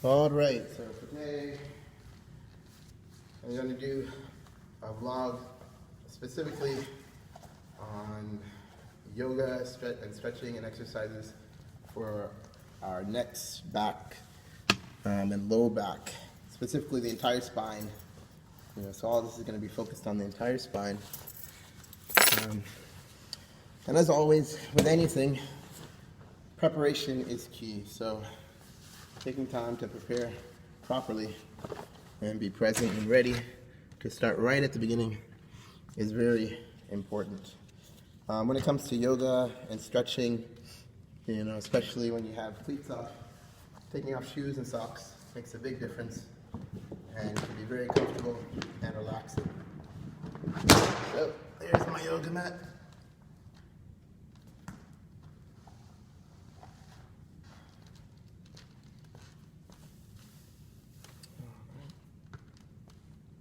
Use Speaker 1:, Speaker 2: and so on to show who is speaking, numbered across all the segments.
Speaker 1: All right, so today I'm going to do a vlog specifically on yoga and stretching and exercises for our necks, back, and low back, specifically the entire spine. So all this is going to be focused on the entire spine. And as always, with anything, preparation is key. So taking time to prepare properly and be present and ready to start right at the beginning is very important. When it comes to yoga and stretching, especially when you have cleats off, taking off shoes and socks makes a big difference and can be very comfortable and relaxing. So there's my yoga mat.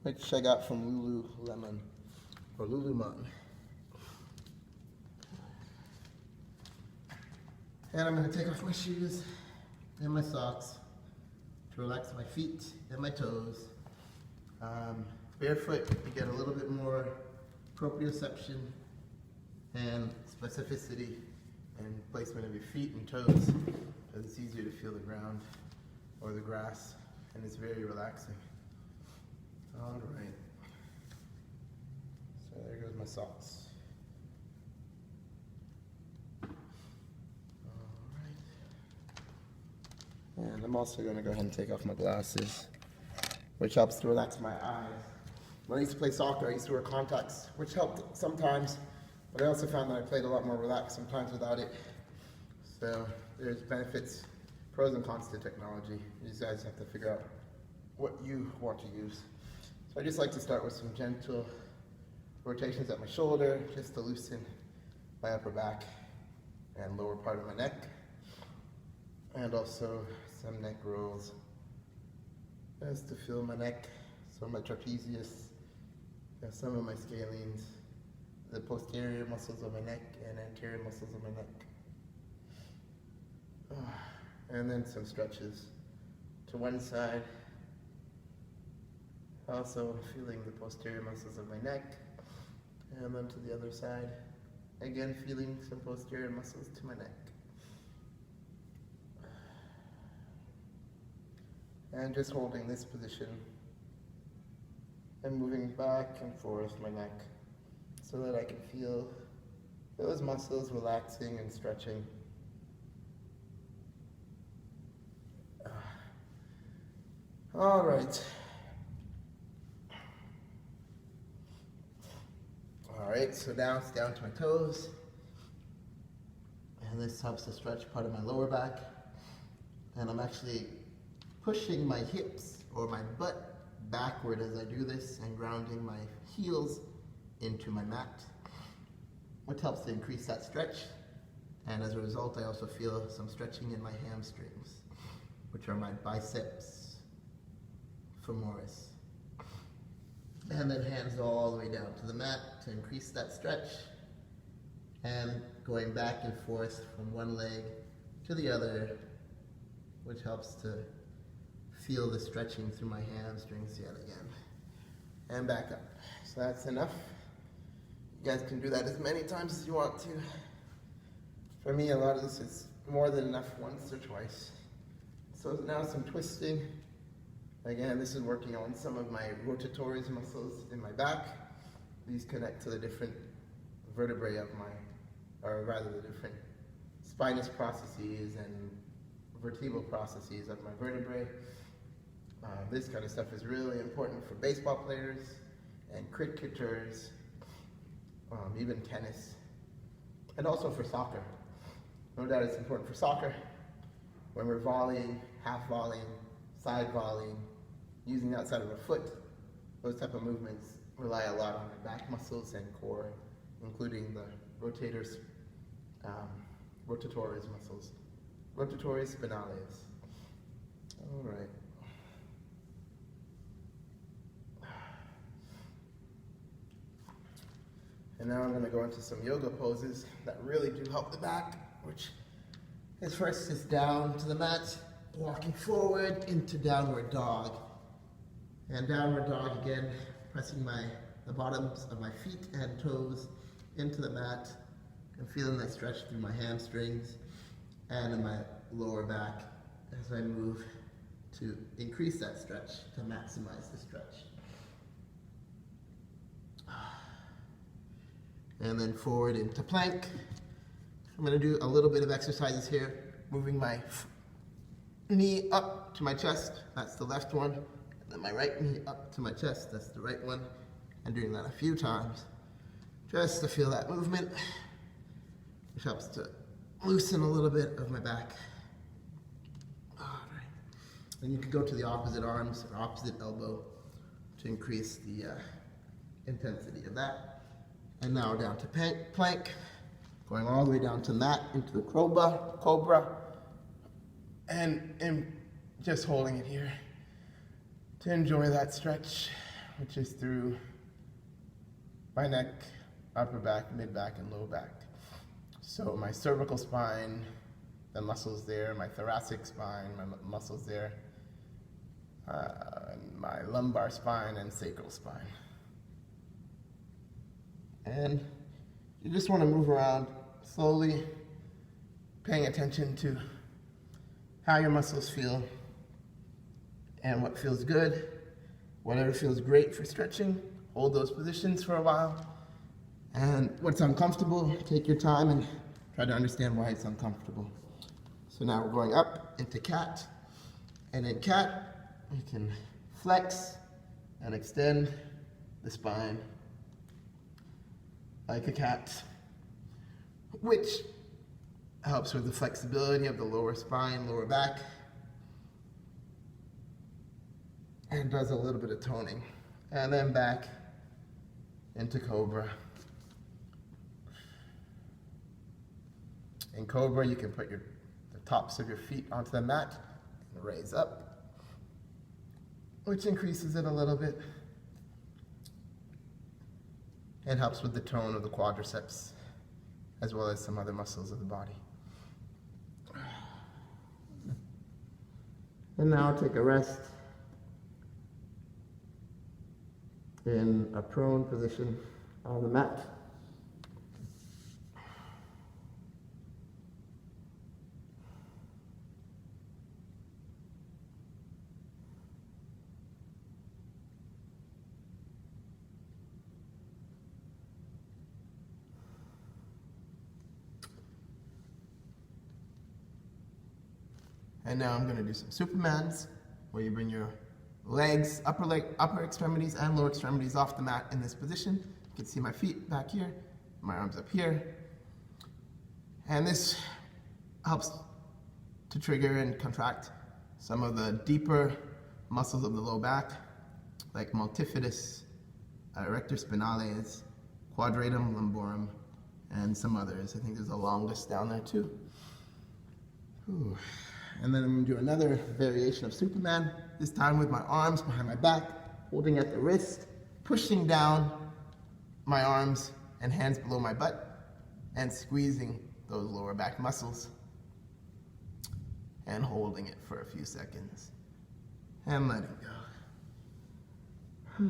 Speaker 1: Which I got from Lululemon or Lululemon. And I'm going to take off my shoes and my socks to relax my feet and my toes. Barefoot, you get a little bit more proprioception and specificity and placement of your feet and toes, because it's easier to feel the ground or the grass, and it's very relaxing. All right. So there goes my socks. All right. And I'm also going to go ahead and take off my glasses, which helps to relax my eyes. When I used to play soccer, I used to wear contacts, which helped sometimes, but I also found that I played a lot more relaxed sometimes without it. So there's benefits, pros and cons to technology. You guys have to figure out what you want to use. So I just like to start with some gentle rotations at my shoulder, just to loosen my upper back and lower part of my neck. And also some neck rolls, just to feel my neck, so my trapezius, some of my scalenes, the posterior muscles of my neck and anterior muscles of my neck. And then some stretches to one side. Also feeling the posterior muscles of my neck, and then to the other side. Again, feeling some posterior muscles to my neck. And just holding this position and moving back and forth my neck so that I can feel those muscles relaxing and stretching. All right. Alright, so now it's down to my toes, and this helps to stretch part of my lower back, and I'm actually pushing my hips or my butt backward as I do this and grounding my heels into my mat, which helps to increase that stretch, and as a result I also feel some stretching in my hamstrings, which are my biceps femoris. And then hands all the way down to the mat to increase that stretch, and going back and forth from one leg to the other, which helps to feel the stretching through my hamstrings yet again. And back up. So that's enough. You guys can do that as many times as you want to. For me, a lot of this is more than enough once or twice. So now some twisting. Again, this is working on some of my rotatories muscles in my back. These connect to the different vertebrae of or rather the different spinous processes and vertebral processes of my vertebrae. This kind of stuff is really important for baseball players and cricketers, even tennis, and also for soccer. No doubt it's important for soccer when we're volleying, half volleying, side volleying, using the outside of our foot. Those type of movements rely a lot on our back muscles and core, including the rotatories muscles, rotatories spinalis. All right. And now I'm going to go into some yoga poses that really do help the back, which is first just down to the mat walking forward into downward dog. And downward dog again, pressing the bottoms of my feet and toes into the mat and feeling that stretch through my hamstrings and in my lower back as I move to increase that stretch, to maximize the stretch. And then forward into plank. I'm going to do a little bit of exercises here, moving my knee up to my chest, that's the left one, and then my right knee up to my chest, that's the right one, and doing that a few times, just to feel that movement, which helps to loosen a little bit of my back. All right. And you could go to the opposite arms or opposite elbow to increase the intensity of that. And now down to plank, going all the way down to mat, into the cobra, and just holding it here to enjoy that stretch, which is through my neck, upper back, mid back, and low back. So my cervical spine, the muscles there, my thoracic spine, my muscles there, my lumbar spine and sacral spine. And you just want to move around slowly, paying attention to how your muscles feel and what feels good. Whatever feels great for stretching, hold those positions for a while. And what's uncomfortable, take your time and try to understand why it's uncomfortable. So now we're going up into cat. And in cat, you can flex and extend the spine like a cat, which helps with the flexibility of the lower spine, lower back, and does a little bit of toning. And then back into cobra. In cobra, you can put the tops of your feet onto the mat and raise up, which increases it a little bit and helps with the tone of the quadriceps, as well as some other muscles of the body. And now take a rest in a prone position on the mat. And now I'm going to do some Supermans, where you bring your legs, upper extremities and lower extremities off the mat in this position. You can see my feet back here, my arms up here. And this helps to trigger and contract some of the deeper muscles of the low back, like multifidus, erector spinalis, quadratum lumborum, and some others. I think there's a longus down there too. Whew. And then I'm going to do another variation of Superman, this time with my arms behind my back, holding at the wrist, pushing down my arms and hands below my butt, and squeezing those lower back muscles, and holding it for a few seconds, and letting go.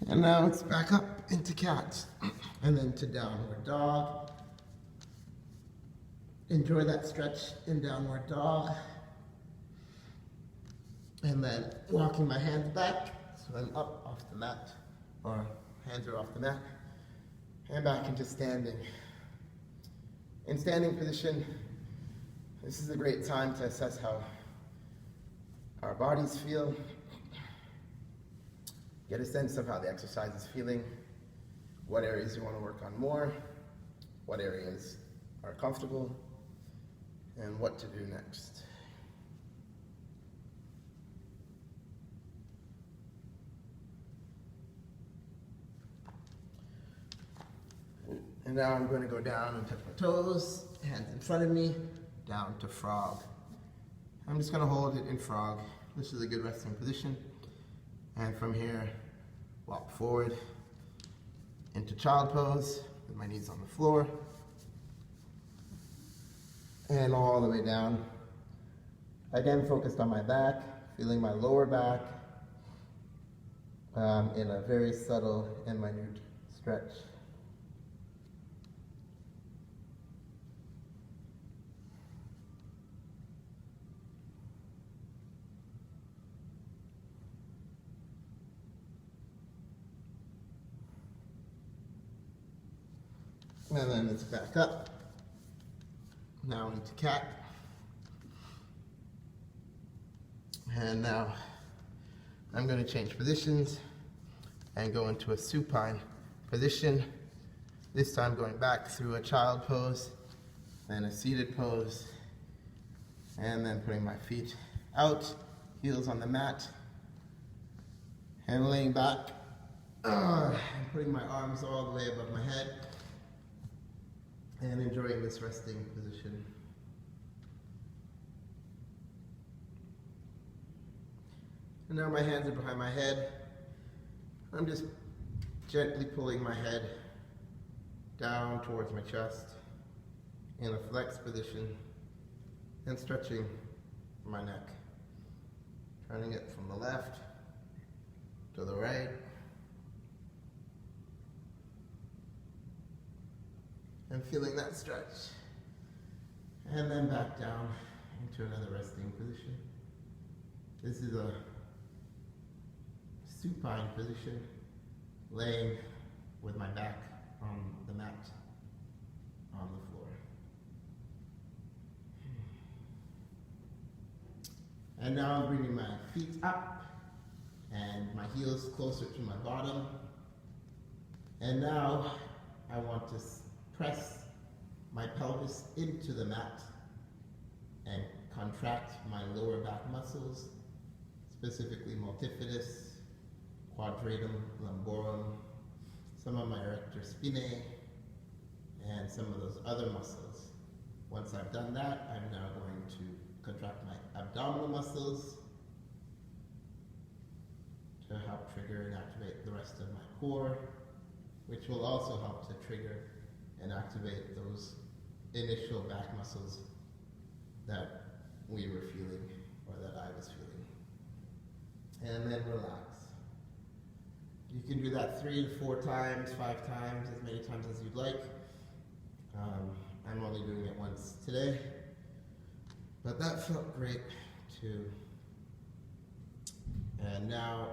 Speaker 1: And now it's back up into cat, and then to downward dog. Enjoy that stretch in downward dog. And then walking my hands back, so I'm up off the mat, or hands are off the mat, and back into standing. In standing position, this is a great time to assess how our bodies feel. Get a sense of how the exercise is feeling, what areas you want to work on more, what areas are comfortable and what to do next. And now I'm going to go down and touch my toes, hands in front of me, down to frog. I'm just going to hold it in frog. This is a good resting position. And from here, walk forward into child pose with my knees on the floor. And all the way down. Again, focused on my back, feeling my lower back in a very subtle and minute stretch. And then it's back up. Now into cat. And now I'm going to change positions and go into a supine position. This time going back through a child pose, then a seated pose, and then putting my feet out, heels on the mat, and laying back, and putting my arms all the way above my head, and enjoying this resting position. And now my hands are behind my head. I'm just gently pulling my head down towards my chest in a flex position and stretching my neck. Turning it from the left to the right. And feeling that stretch. And then back down into another resting position. This is a supine position, laying with my back on the mat on the floor. And now I'm bringing my feet up and my heels closer to my bottom. And now I want to press my pelvis into the mat and contract my lower back muscles, specifically multifidus, quadratum lumborum, some of my erector spinae, and some of those other muscles. Once I've done that, I'm now going to contract my abdominal muscles to help trigger and activate the rest of my core, which will also help to trigger and activate those initial back muscles that we were feeling, or that I was feeling. And then relax. You can do that 3 to 4 times, 5 times, as many times as you'd like. I'm only doing it once today, but that felt great too. And now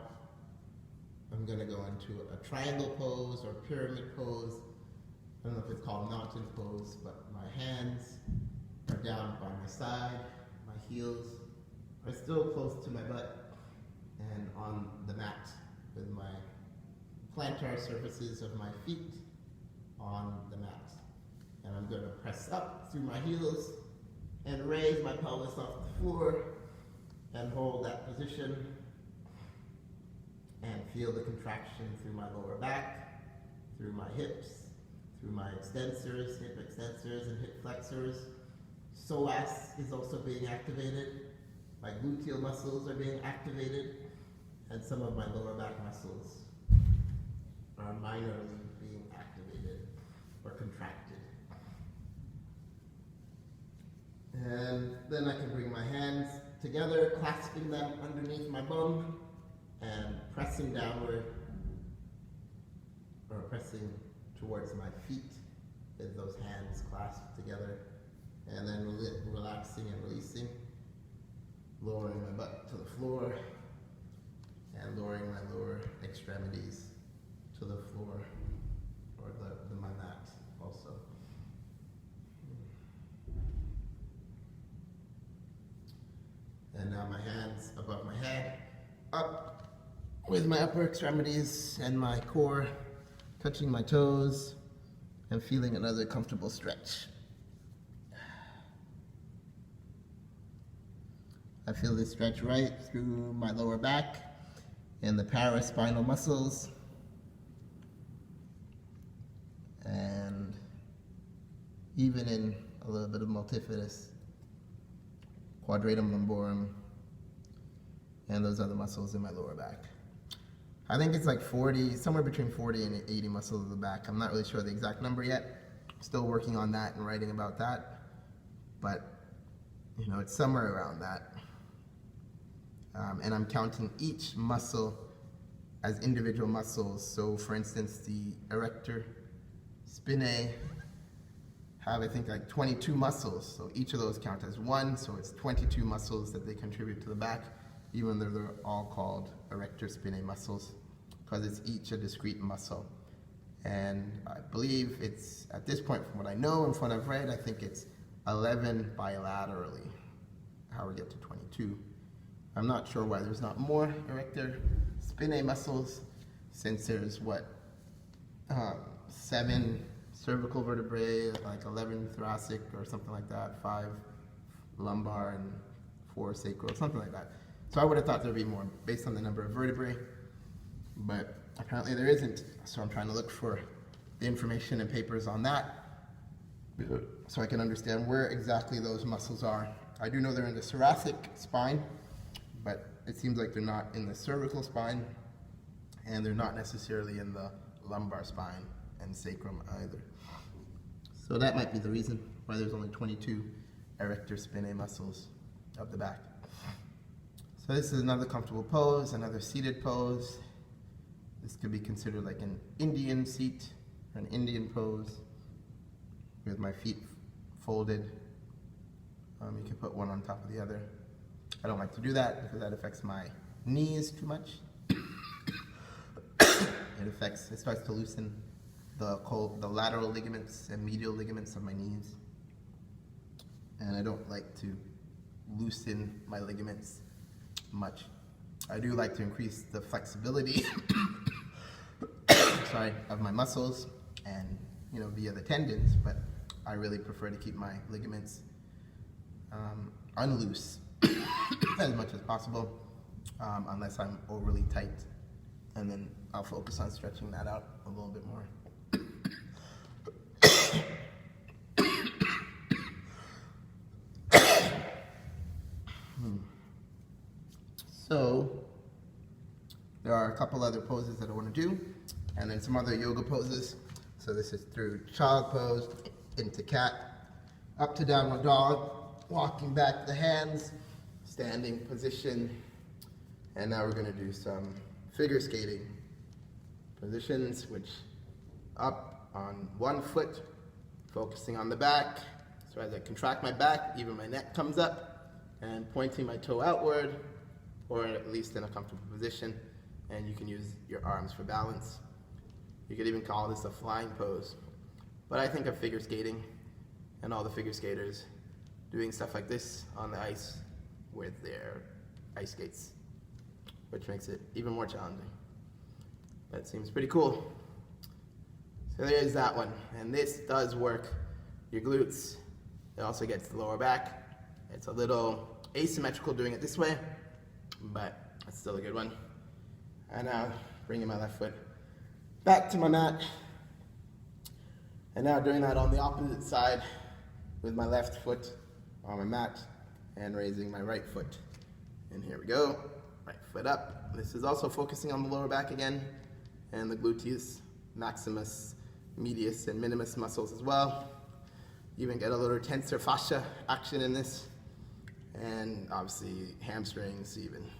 Speaker 1: I'm going to go into a triangle pose or pyramid pose. I don't know if it's called mountain pose, but my hands are down by my side, my heels are still close to my butt and on the mat with my plantar surfaces of my feet on the mat. And I'm going to press up through my heels and raise my pelvis off the floor and hold that position and feel the contraction through my lower back, through my hips, through my extensors, hip extensors and hip flexors. Psoas is also being activated. My gluteal muscles are being activated, and some of my lower back muscles are minorly being activated or contracted. And then I can bring my hands together, clasping them underneath my bum and pressing downward, or pressing towards my feet with those hands clasped together, and then relaxing and releasing, lowering my butt to the floor and lowering my lower extremities to the floor, or my mat also. And now my hands above my head, up with my upper extremities and my core touching my toes, and feeling another comfortable stretch. I feel this stretch right through my lower back and the paraspinal muscles, and even in a little bit of multifidus, quadratum lumborum, and those other muscles in my lower back. I think it's like 40, somewhere between 40 and 80 muscles of the back. I'm not really sure the exact number yet. I'm still working on that and writing about that, but you know, it's somewhere around that. And I'm counting each muscle as individual muscles. So for instance, the erector spinae have, I think, like 22 muscles. So each of those count as one, so it's 22 muscles that they contribute to the back, even though they're all called erector spinae muscles, because it's each a discrete muscle. And I believe it's, at this point, from what I know and from what I've read, I think it's 11 bilaterally, how we get to 22. I'm not sure why there's not more erector spinae muscles, since there's, 7 cervical vertebrae, like 11 thoracic or something like that, 5 lumbar and 4 sacral, something like that. So I would have thought there'd be more based on the number of vertebrae, but apparently there isn't. So I'm trying to look for the information and papers on that so I can understand where exactly those muscles are. I do know they're in the thoracic spine, but it seems like they're not in the cervical spine, and they're not necessarily in the lumbar spine and sacrum either. So that might be the reason why there's only 22 erector spinae muscles of the back. So this is another comfortable pose, another seated pose. This could be considered like an Indian seat, an Indian pose, with my feet folded. You can put one on top of the other. I don't like to do that because that affects my knees too much. It starts to loosen the lateral ligaments and medial ligaments of my knees. And I don't like to loosen my ligaments much. I do like to increase the flexibility of my muscles and, you know, via the tendons, but I really prefer to keep my ligaments unloose as much as possible, unless I'm overly tight, and then I'll focus on stretching that out a little bit more. So there are a couple other poses that I want to do, and then some other yoga poses. So this is through child pose, into cat, up to downward dog, walking back the hands, standing position, and now we're going to do some figure skating positions, which up on one foot, focusing on the back. So as I contract my back, even my neck comes up, and pointing my toe outward, or at least in a comfortable position, and you can use your arms for balance. You could even call this a flying pose. But I think of figure skating and all the figure skaters doing stuff like this on the ice with their ice skates, which makes it even more challenging. That seems pretty cool. So there's that one, and this does work your glutes. It also gets the lower back. It's a little asymmetrical doing it this way, but it's still a good one. And now bringing my left foot back to my mat, and now doing that on the opposite side with my left foot on my mat and raising my right foot. And here we go, right foot up. This is also focusing on the lower back again, and the gluteus maximus, medius, and minimus muscles as well. You even get a little tensor fascia action in this, and obviously hamstrings even.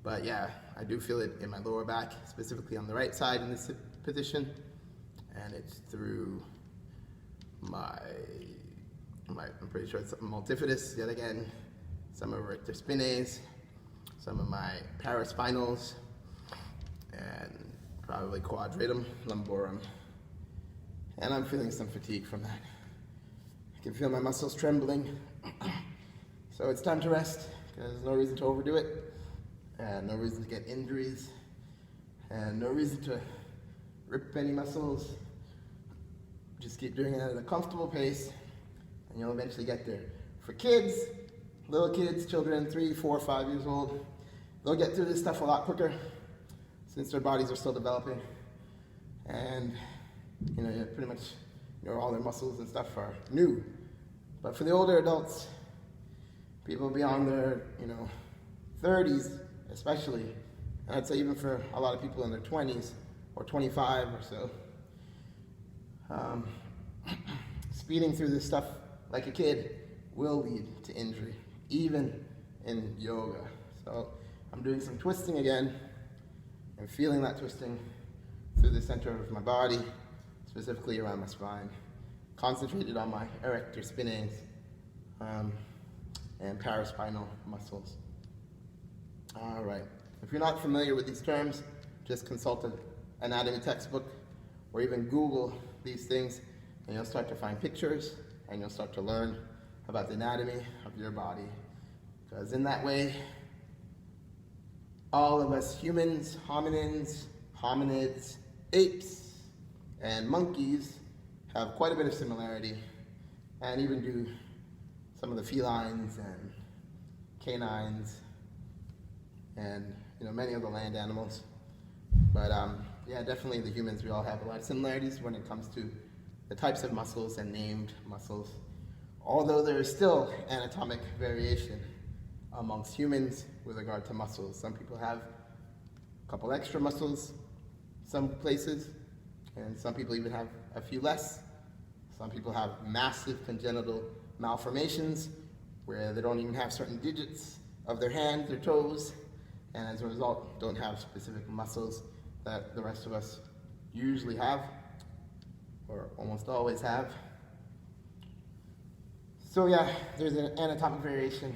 Speaker 1: But yeah, I do feel it in my lower back, specifically on the right side in this position, and it's through I'm pretty sure it's multifidus yet again, some of erector spinae, some of my paraspinals, and probably quadratum lumborum. And I'm feeling some fatigue from that. I can feel my muscles trembling. So it's time to rest, because there's no reason to overdo it, and no reason to get injuries, and no reason to rip any muscles. just keep doing it at a comfortable pace, and you'll eventually get there. For kids, little kids, children, 3, 4, 5 years old, they'll get through this stuff a lot quicker since their bodies are still developing. And, pretty much, all their muscles and stuff are new. But for the older adults, people beyond their, 30s especially, and I'd say even for a lot of people in their 20s or 25 or so, speeding through this stuff like a kid will lead to injury, even in yoga. So I'm doing some twisting again and feeling that twisting through the center of my body, specifically around my spine, concentrated on my erector spinae and paraspinal muscles. All right. If you're not familiar with these terms, just consult an anatomy textbook or even Google these things, and you'll start to find pictures and you'll start to learn about the anatomy of your body. Because in that way, all of us humans, hominids, apes, and monkeys have quite a bit of similarity, and even do some of the felines and canines and many of the land animals. But definitely the humans, we all have a lot of similarities when it comes to the types of muscles and named muscles, although there is still anatomic variation amongst humans with regard to muscles. Some people have a couple extra muscles some places, and some people even have a few less. Some people have massive congenital malformations where they don't even have certain digits of their hands or toes, and as a result don't have specific muscles that the rest of us usually have, or almost always have. So there's an anatomic variation.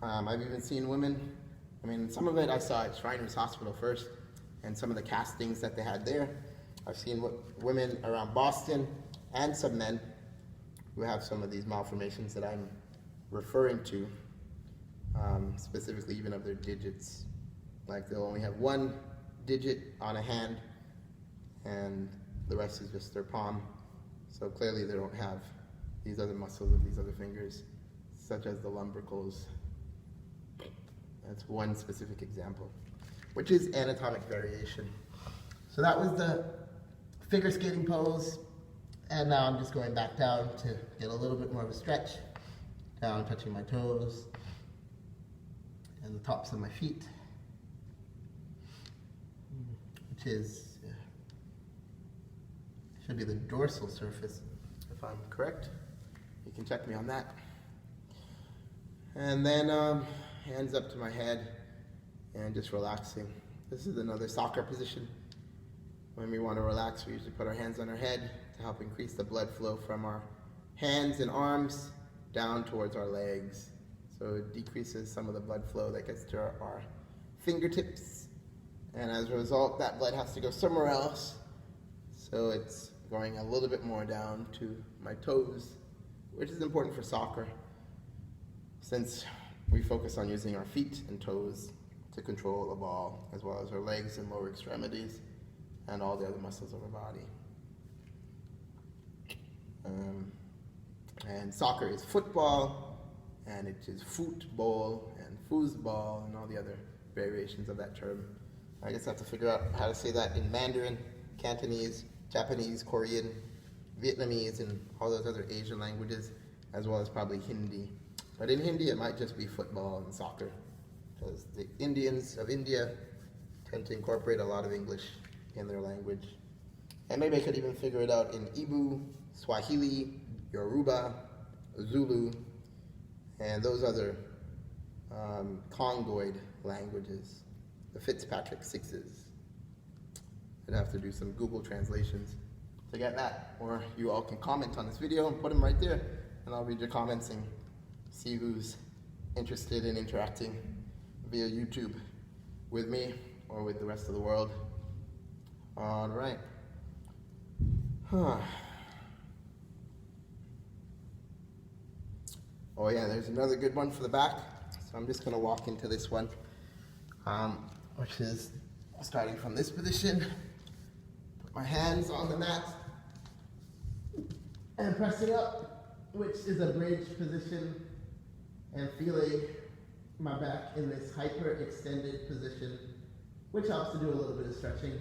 Speaker 1: I've even seen women, some of it I saw at Shriners Hospital first, and some of the castings that they had there. I've seen women around Boston and some men who have some of these malformations that I'm referring to, specifically even of their digits. Like they'll only have one digit on a hand and the rest is just their palm. So clearly they don't have these other muscles of these other fingers, such as the lumbricals. That's one specific example, which is anatomic variation. So that was the figure skating pose, and now I'm just going back down to get a little bit more of a stretch, down touching my toes and the tops of my feet, which should be the dorsal surface, if I'm correct. You can check me on that. And then hands up to my head and just relaxing. This is another soccer position. When we want to relax, we usually put our hands on our head to help increase the blood flow from our hands and arms down towards our legs. So it decreases some of the blood flow that gets to our fingertips. And as a result, that blood has to go somewhere else. So it's going a little bit more down to my toes, which is important for soccer, since we focus on using our feet and toes to control the ball, as well as our legs and lower extremities and all the other muscles of our body. And soccer is football, and it is football and foosball and all the other variations of that term. I just have to figure out how to say that in Mandarin, Cantonese, Japanese, Korean, Vietnamese, and all those other Asian languages, as well as probably Hindi. But in Hindi, it might just be football and soccer, because the Indians of India tend to incorporate a lot of English in their language. And maybe I could even figure it out in Igbo, Swahili, Yoruba, Zulu, and those other Congoid languages, the Fitzpatrick Sixes. I'd have to do some Google translations to get that, or you all can comment on this video and put them right there, and I'll read your comments and see who's interested in interacting via YouTube with me or with the rest of the world. All right. Oh yeah, there's another good one for the back. So I'm just going to walk into this one, which is starting from this position. Put my hands on the mat and pressing up, which is a bridge position, and feeling my back in this hyper extended position, which helps to do a little bit of stretching.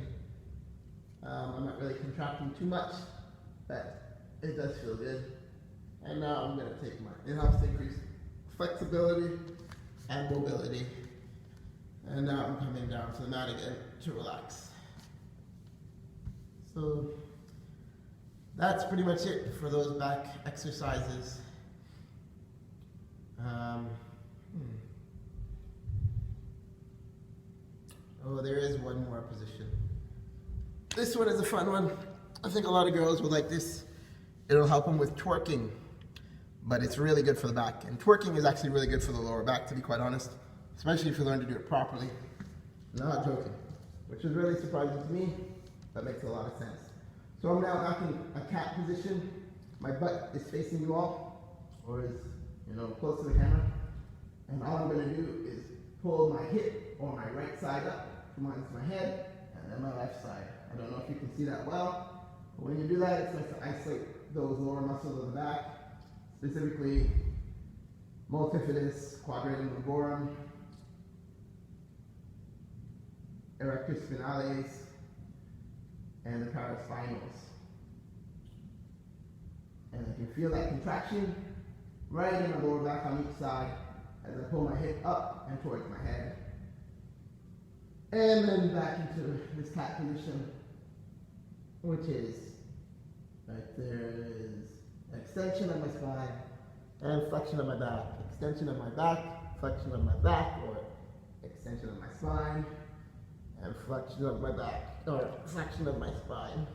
Speaker 1: I'm not really contracting too much, but it does feel good. And now I'm going to take it helps to increase flexibility and mobility. And now I'm coming down to the mat again to relax. So that's pretty much it for those back exercises. Oh, there is one more position. This one is a fun one. I think a lot of girls would like this. It'll help them with twerking, but it's really good for the back. And twerking is actually really good for the lower back, to be quite honest, especially if you learn to do it properly. Not joking, which is really surprising to me. That makes a lot of sense. So I'm now back in a cat position. My butt is facing you all, or is, close to the camera. And all I'm going to do is pull my hip or my right side up, come on to my head, and then my left side. I don't know if you can see that well, but when you do that, it's nice to isolate those lower muscles of the back, specifically multifidus, quadratum lumborum, erectus spinalis, and the paraspinals. And I can feel that contraction right in my lower back on each side as I pull my hip up and towards my head. And then back into this cat position, which is right there is extension of my spine and flexion of my back. Extension of my back, flexion of my back, or extension of my spine, and flexion of my back, or flexion of my spine.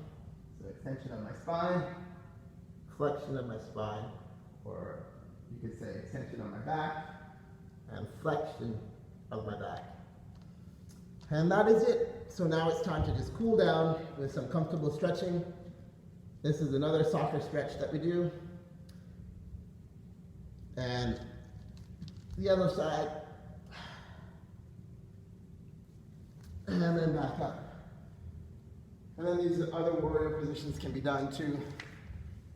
Speaker 1: So extension of my spine, flexion of my spine, or you could say extension of my back, and flexion of my back. And that is it. So now it's time to just cool down with some comfortable stretching. This is another softer stretch that we do. And the other side. And then back up. And then these other warrior positions can be done too,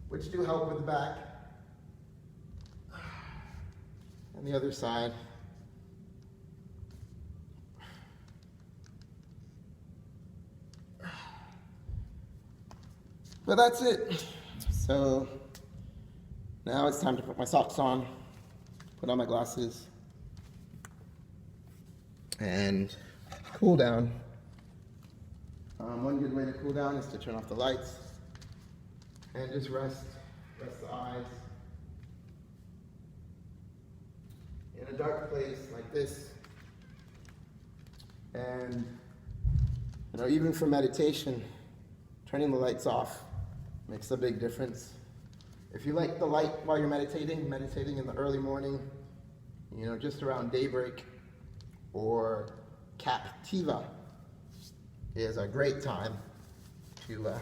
Speaker 1: which do help with the back. And the other side. But that's it. So now it's time to put my socks on, put on my glasses, and cool down. One good way to cool down is to turn off the lights and just rest the eyes in a dark place like this. And even for meditation, turning the lights off makes a big difference. If you like the light while you're meditating in the early morning, just around daybreak, or captiva is a great time to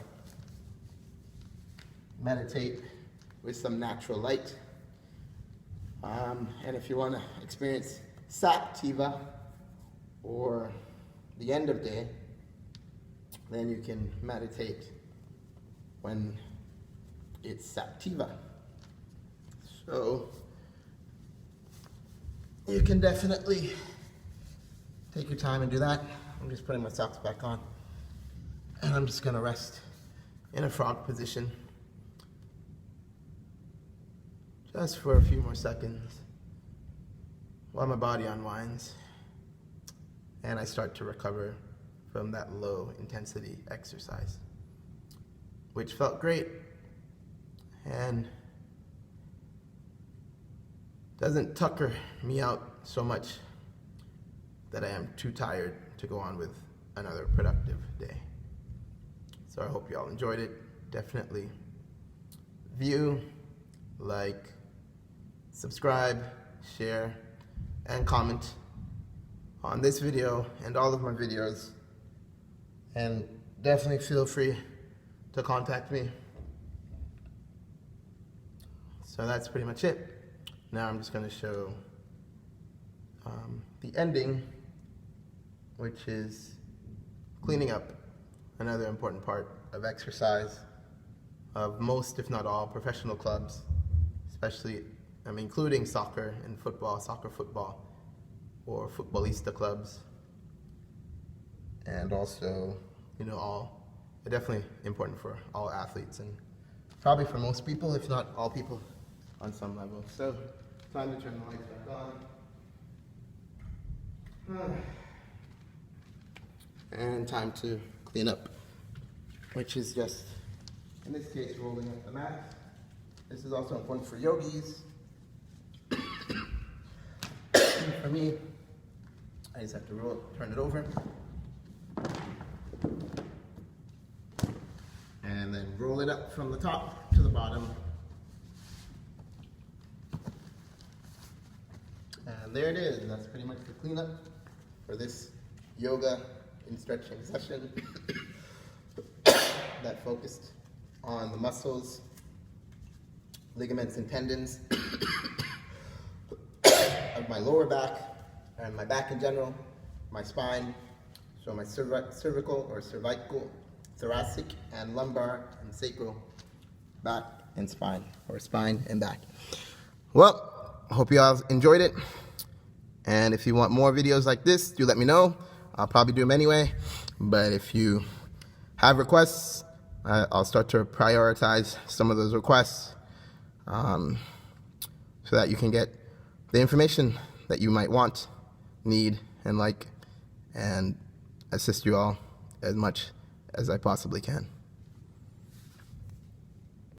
Speaker 1: meditate with some natural light. And if you want to experience sativa, or the end of day, then you can meditate when it's sativa. So you can definitely take your time and do that. I'm just putting my socks back on, and I'm just gonna rest in a frog position just for a few more seconds while my body unwinds and I start to recover from that low intensity exercise, which felt great and doesn't tucker me out so much that I am too tired to go on with another productive day. So I hope you all enjoyed it. Definitely view, like, subscribe, share, and comment on this video and all of my videos. And definitely feel free to contact me. So that's pretty much it. Now I'm just going to show the ending, which is cleaning up, another important part of exercise. of most, if not all, professional clubs, especially, including soccer and football, soccer football, or futbolista clubs, and also, definitely important for all athletes and probably for most people, if not all people, on some level. So, time to turn the lights back on. And time to clean up, which is just, in this case, rolling up the mat. This is also important for yogis. For me, I just have to turn it over, and then roll it up from the top to the bottom. And there it is. That's pretty much the cleanup for this yoga and stretching session that focused on the muscles, ligaments, and tendons of my lower back and my back in general, my spine, so my cervical or cervical, thoracic, and lumbar and sacral, back and spine, or spine and back. Well, I hope you all enjoyed it. And if you want more videos like this, do let me know. I'll probably do them anyway. But if you have requests, I'll start to prioritize some of those requests so that you can get the information that you might want, need, and like, and assist you all as much as I possibly can.